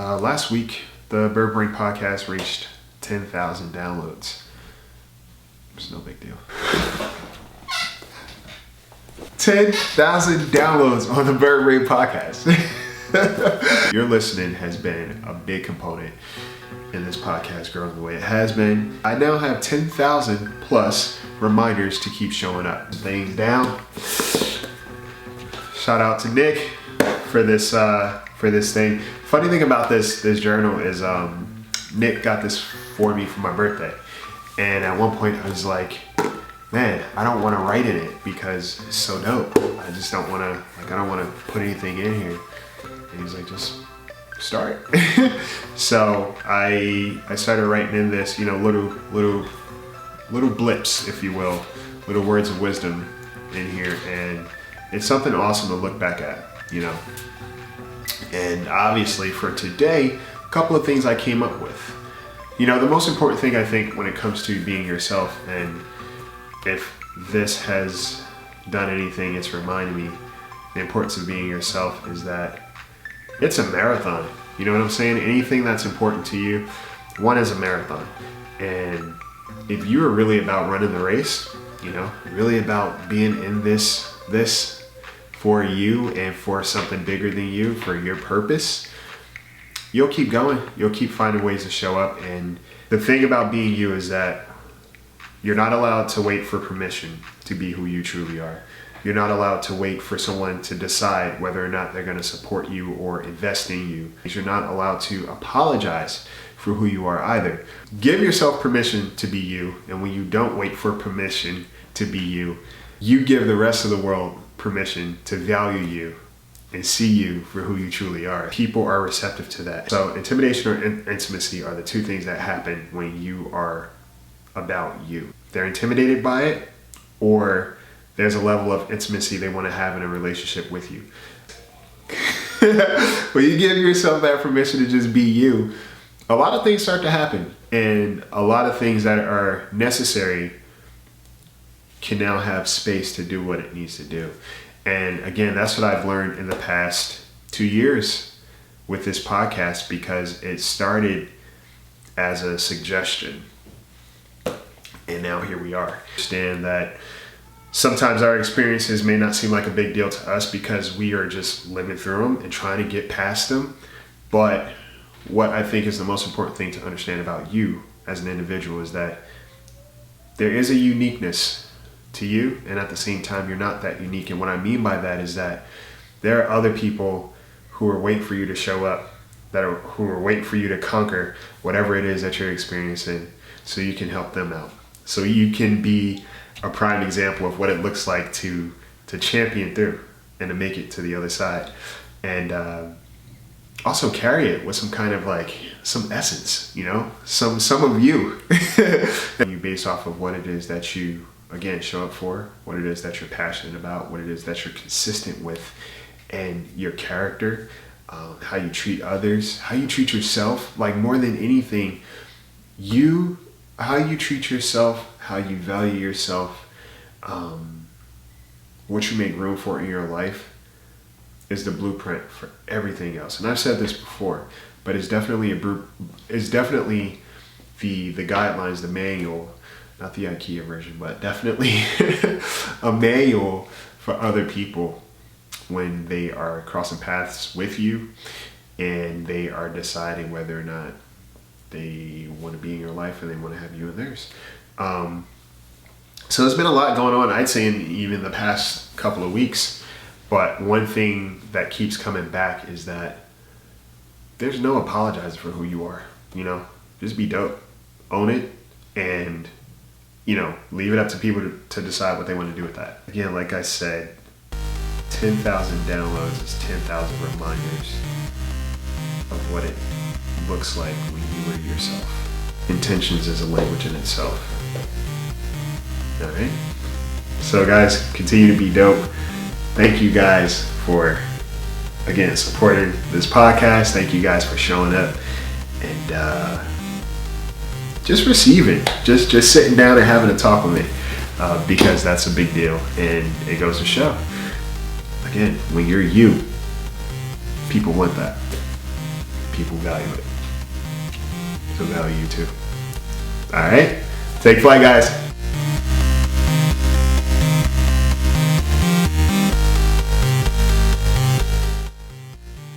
Last week, the Bird Brain podcast reached 10,000 downloads. It's no big deal. 10,000 downloads on the Bird Brain podcast. Your listening has been a big component in this podcast growing the way it has been. I now have 10,000 plus reminders to keep showing up. Things down. Shout out to Nick for this thing. Funny thing about this journal is Nick got this for me for my birthday, and at one point I was like, man, I don't want to write in it because it's so dope. I just don't want to, I don't want to put anything in here. And he's like, just start. So I started writing in this, little blips, if you will, little words of wisdom in here, and it's something awesome to look back at, And obviously for today, a couple of things I came up with. The most important thing I think when it comes to being yourself, and if this has done anything, it's reminded me the importance of being yourself is that it's a marathon. You know what I'm saying? Anything that's important to you, one is a marathon. And if you are really about running the race, really about being in this for you and for something bigger than you, for your purpose, you'll keep going. You'll keep finding ways to show up. And the thing about being you is that you're not allowed to wait for permission to be who you truly are. You're not allowed to wait for someone to decide whether or not they're going to support you or invest in you. You're not allowed to apologize for who you are either. Give yourself permission to be you. And when you don't wait for permission to be you, you give the rest of the world permission to value you and see you for who you truly are. People are receptive to that. So intimidation or intimacy are the two things that happen when you are about you. They're intimidated by it, or there's a level of intimacy they want to have in a relationship with you. When you give yourself that permission to just be you, a lot of things start to happen, and a lot of things that are necessary can now have space to do what it needs to do. And again, that's what I've learned in the past 2 years with this podcast, because it started as a suggestion. And now here we are. Understand that sometimes our experiences may not seem like a big deal to us because we are just living through them and trying to get past them. But what I think is the most important thing to understand about you as an individual is that there is a uniqueness to you, and at the same time, you're not that unique. And what I mean by that is that there are other people who are waiting for you to show up, who are waiting for you to conquer whatever it is that you're experiencing, so you can help them out. So you can be a prime example of what it looks like to champion through and to make it to the other side. And also carry it with some kind of some essence, some of you. You base off of what it is that you, again, show up for, what it is that you're passionate about, what it is that you're consistent with, and your character, how you treat others, how you treat yourself. More than anything, how you treat yourself, how you value yourself, what you make room for in your life is the blueprint for everything else. And I've said this before, but it's definitely the guidelines, the manual, not the IKEA version, but definitely a manual for other people when they are crossing paths with you and they are deciding whether or not they want to be in your life and they want to have you in theirs. So there's been a lot going on, I'd say, in even the past couple of weeks. But one thing that keeps coming back is that there's no apologizing for who you are. Just be dope, own it, and leave it up to people to decide what they want to do with that. Again, like I said, 10,000 downloads is 10,000 reminders of what it looks like when you are yourself. Intentions is a language in itself. All right. So guys, continue to be dope. Thank you guys for, again, supporting this podcast. Thank you guys for showing up and just receiving, just sitting down and having a talk with me, because that's a big deal, and it goes to show. Again, when you're you, people want that. people value it. So value you too. All right, take flight, guys.